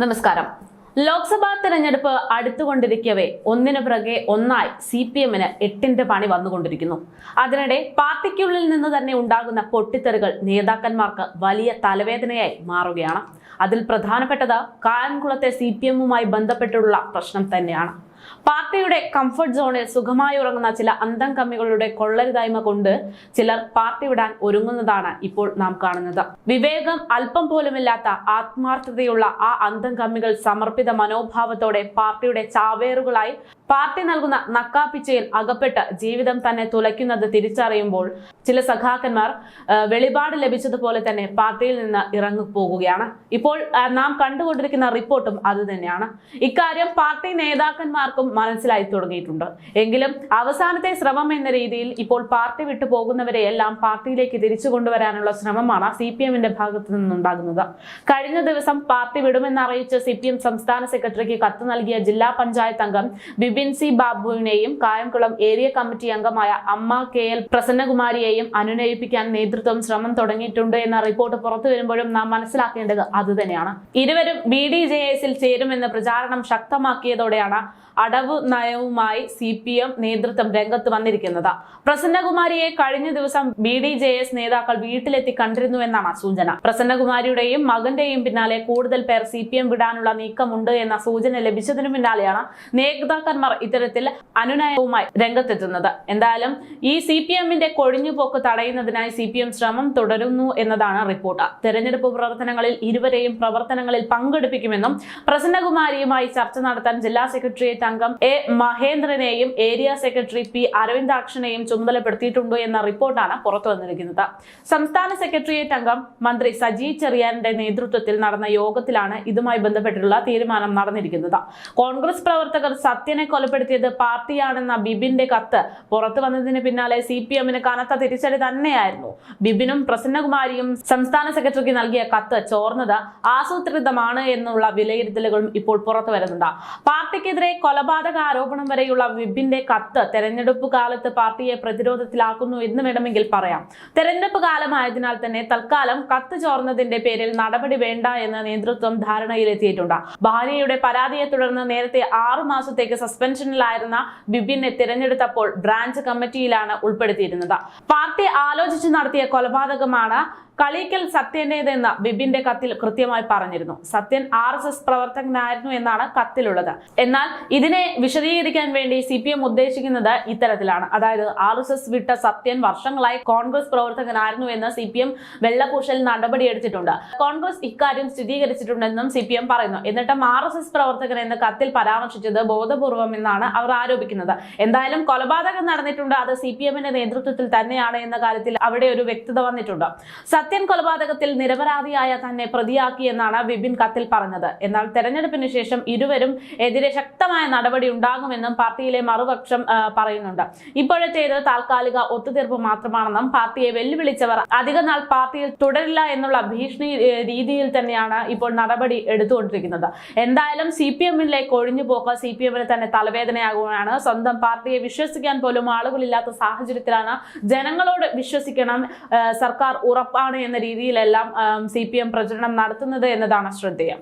നമസ്കാരം. ലോക്സഭാ തെരഞ്ഞെടുപ്പ് അടുത്തുകൊണ്ടിരിക്കവേ ഒന്നിനു പിറകെ ഒന്നായി CPM-ന് എട്ടിന്റെ പണി വന്നുകൊണ്ടിരിക്കുന്നു. അതിനിടെ പാർട്ടിക്കുള്ളിൽ നിന്ന് തന്നെ ഉണ്ടാകുന്ന പൊട്ടിത്തെറികൾ നേതാക്കന്മാർക്ക് വലിയ തലവേദനയായി മാറുകയാണ്. അതിൽ പ്രധാനപ്പെട്ടത് കായംകുളത്തെ CPM-മായി ബന്ധപ്പെട്ടുള്ള പ്രശ്നം തന്നെയാണ്. പാർട്ടിയുടെ കംഫർട്ട് സോണിൽ സുഖമായി ഉറങ്ങുന്ന ചില അന്തംകമ്മികളുടെ കൊള്ളരുതായ്മ കൊണ്ട് ചിലർ പാർട്ടി വിടാൻ ഒരുങ്ങുന്നതാണ് ഇപ്പോൾ നാം കാണുന്നത്. വിവേകം അല്പം പോലുമില്ലാത്ത ആത്മാർത്ഥതയുള്ള ആ അന്തംകമ്മികൾ സമർപ്പിത മനോഭാവത്തോടെ പാർട്ടിയുടെ ചാവേറുകളായി പാർട്ടി നൽകുന്ന നക്കാപ്പിച്ചയിൽ അകപ്പെട്ട് ജീവിതം തന്നെ തുലയ്ക്കുന്നത് തിരിച്ചറിയുമ്പോൾ ചില സഖാക്കന്മാർ വെളിപാട് ലഭിച്ചതുപോലെ തന്നെ പാർട്ടിയിൽ നിന്ന് ഇറങ്ങിപ്പോകുകയാണ്. ഇപ്പോൾ നാം കണ്ടുകൊണ്ടിരിക്കുന്ന റിപ്പോർട്ടും അത് തന്നെയാണ്. ഇക്കാര്യം പാർട്ടി നേതാക്കന്മാർക്കും മനസ്സിലായി തുടങ്ങിയിട്ടുണ്ട്. എങ്കിലും അവസാനത്തെ ശ്രമം എന്ന രീതിയിൽ ഇപ്പോൾ പാർട്ടി വിട്ടു പോകുന്നവരെ എല്ലാം പാർട്ടിയിലേക്ക് തിരിച്ചു കൊണ്ടുവരാനുള്ള ശ്രമമാണ് CPM-ന്റെ ഭാഗത്തു നിന്നുണ്ടാകുന്നത്. കഴിഞ്ഞ ദിവസം പാർട്ടി വിടുമെന്നറിയിച്ച് CPM സംസ്ഥാന സെക്രട്ടറിക്ക് കത്ത് നൽകിയ ജില്ലാ പഞ്ചായത്ത് അംഗം ബിബിൻ സി ബാബുവിനെയും കായംകുളം ഏരിയ കമ്മിറ്റി അംഗമായ അമ്മ KL പ്രസന്നകുമാരിയെയും അനുനയിപ്പിക്കാൻ നേതൃത്വം ശ്രമം തുടങ്ങിയിട്ടുണ്ട് എന്ന റിപ്പോർട്ട് പുറത്തു വരുമ്പോഴും നാം മനസ്സിലാക്കേണ്ടത് അതുതന്നെയാണ്. ഇരുവരും BDJS-ൽ ചേരുമെന്ന് പ്രചാരണം ശക്തമാക്കിയതോടെയാണ് അടവ് നയവുമായി CPM നേതൃത്വം രംഗത്ത് വന്നിരിക്കുന്നത്. പ്രസന്നകുമാരിയെ കഴിഞ്ഞ ദിവസം BDJS നേതാക്കൾ വീട്ടിലെത്തി കണ്ടിരുന്നുവെന്നാണ് സൂചന. പ്രസന്നകുമാരിയുടെയും മകന്റെയും പിന്നാലെ കൂടുതൽ പേർ CPM വിടാനുള്ള നീക്കമുണ്ട് എന്ന സൂചന ലഭിച്ചതിനു പിന്നാലെയാണ് നേതാക്കന്മാർ ഇത്തരത്തിൽ അനുനയവുമായി രംഗത്തെത്തുന്നത്. എന്തായാലും ഈ CPM-ന്റെ കൊഴിഞ്ഞുപോക്ക് തടയുന്നതിനായി CPM ശ്രമം തുടരുന്നു എന്നതാണ് റിപ്പോർട്ട്. തെരഞ്ഞെടുപ്പ് പ്രവർത്തനങ്ങളിൽ ഇരുവരെയും പ്രവർത്തനങ്ങളിൽ പങ്കെടുപ്പിക്കുമെന്നും പ്രസന്നകുമാരിയുമായി ചർച്ച നടത്താൻ ജില്ലാ സെക്രട്ടേറിയറ്റ് അംഗം A മഹേന്ദ്രനെയും ഏരിയ സെക്രട്ടറി P അരവിന്ദാക്ഷനെയും ചുമതലപ്പെടുത്തിയിട്ടുണ്ട് എന്ന റിപ്പോർട്ടാണ് പുറത്തു വന്നിരിക്കുന്നത്. സംസ്ഥാന സെക്രട്ടേറിയറ്റ് അംഗം മന്ത്രി സജി ചെറിയാന്റെ നേതൃത്വത്തിൽ നടന്ന യോഗത്തിലാണ് ഇതുമായി ബന്ധപ്പെട്ടുള്ള തീരുമാനം നടന്നിരിക്കുന്നത്. കോൺഗ്രസ് പ്രവർത്തകർ സത്യനെ കൊലപ്പെടുത്തിയത് പാർട്ടിയാണെന്ന ബിബിന്റെ കത്ത് പുറത്തു വന്നതിന് പിന്നാലെ CPM-ന് കനത്ത തിരിച്ചടി തന്നെയായിരുന്നു. ബിബിനും പ്രസന്നകുമാരിയും സംസ്ഥാന സെക്രട്ടറിക്ക് നൽകിയ കത്ത് ചോർന്നത് ആസൂത്രിതമാണ് എന്നുള്ള വിലയിരുത്തലുകളും ഇപ്പോൾ പുറത്തു വരുന്നുണ്ട്. പാർട്ടിക്കെതിരെ കൊലപാതക ആരോപണം വരെയുള്ള ബിബിന്റെ കത്ത് തെരഞ്ഞെടുപ്പ് കാലത്ത് പാർട്ടിയെ പ്രതിരോധത്തിലാക്കുന്നു എന്ന് വേണമെങ്കിൽ പറയാം. തെരഞ്ഞെടുപ്പ് കാലമായതിനാൽ തന്നെ തൽക്കാലം കത്ത് ചോർന്നതിന്റെ പേരിൽ നടപടി വേണ്ട എന്ന നേതൃത്വം ധാരണയിലെത്തിയിട്ടുണ്ട്. ഭാര്യയുടെ പരാതിയെ തുടർന്ന് നേരത്തെ 6 മാസത്തേക്ക് സസ്പെൻഷനിലായിരുന്ന ബിബിനെ തിരഞ്ഞെടുത്തപ്പോൾ ബ്രാഞ്ച് കമ്മിറ്റിയിലാണ് ഉൾപ്പെടുത്തിയിരുന്നത്. പാർട്ടി ആലോചിച്ച് നടത്തിയ കൊലപാതകമാണ് കളീക്കൽ സത്യന്റേതെന്ന് ബിബിന്റെ കത്തിൽ കൃത്യമായി പറഞ്ഞിരുന്നു. സത്യൻ RSS പ്രവർത്തകനായിരുന്നു എന്നാണ് കത്തിലുള്ളത്. എന്നാൽ ഇതിനെ വിശദീകരിക്കാൻ വേണ്ടി CPM ഉദ്ദേശിക്കുന്നത് ഇത്തരത്തിലാണ്. അതായത് RSS വിട്ട സത്യൻ വർഷങ്ങളായി കോൺഗ്രസ് പ്രവർത്തകനായിരുന്നു എന്ന് CPM വെള്ളപൂശൽ നടപടിയെടുത്തിട്ടുണ്ട്. കോൺഗ്രസ് ഇക്കാര്യം സ്ഥിരീകരിച്ചിട്ടുണ്ടെന്നും CPM പറയുന്നു. എന്നിട്ടും RSS പ്രവർത്തകൻ എന്ന കത്തിൽ പരാമർശിച്ചത് ബോധപൂർവം എന്നാണ് അവർ ആരോപിക്കുന്നത്. എന്തായാലും കൊലപാതകം നടന്നിട്ടുണ്ട്, അത് CPM-ന്റെ നേതൃത്വത്തിൽ തന്നെയാണ് എന്ന കാര്യത്തിൽ അവിടെ ഒരു വ്യക്തത വന്നിട്ടുണ്ട്. സത്യൻ കൊലപാതകത്തിൽ നിരപരാധിയായ തന്നെ പ്രതിയാക്കിയെന്നാണ് ബിബിൻ കത്തിൽ പറഞ്ഞത്. എന്നാൽ തെരഞ്ഞെടുപ്പിന് ശേഷം ഇരുവരും എതിരെ ശക്തമായ നടപടി ഉണ്ടാകുമെന്നും പാർട്ടിയിലെ മറുപക്ഷം പറയുന്നുണ്ട്. ഇപ്പോഴത്തേത് താൽക്കാലിക ഒത്തുതീർപ്പ് മാത്രമാണെന്നും പാർട്ടിയെ വെല്ലുവിളിച്ചവർ അധിക നാൾ പാർട്ടിയിൽ തുടരില്ല എന്നുള്ള ഭീഷണി രീതിയിൽ തന്നെയാണ് ഇപ്പോൾ നടപടി എടുത്തുകൊണ്ടിരിക്കുന്നത്. എന്തായാലും CPM-ലെ കൊഴിഞ്ഞുപോക്ക് CPM-ന് തന്നെ തലവേദനയാകുകയാണ്. സ്വന്തം പാർട്ടിയെ വിശ്വസിക്കാൻ പോലും ആളുകളില്ലാത്ത സാഹചര്യത്തിലാണ് ജനങ്ങളോട് വിശ്വസിക്കണം, സർക്കാർ ഉറപ്പാണ് എന്ന രീതിയിലെല്ലാം CPM പ്രചരണം നടത്തുന്നത് എന്നതാണ് ശ്രദ്ധേയം.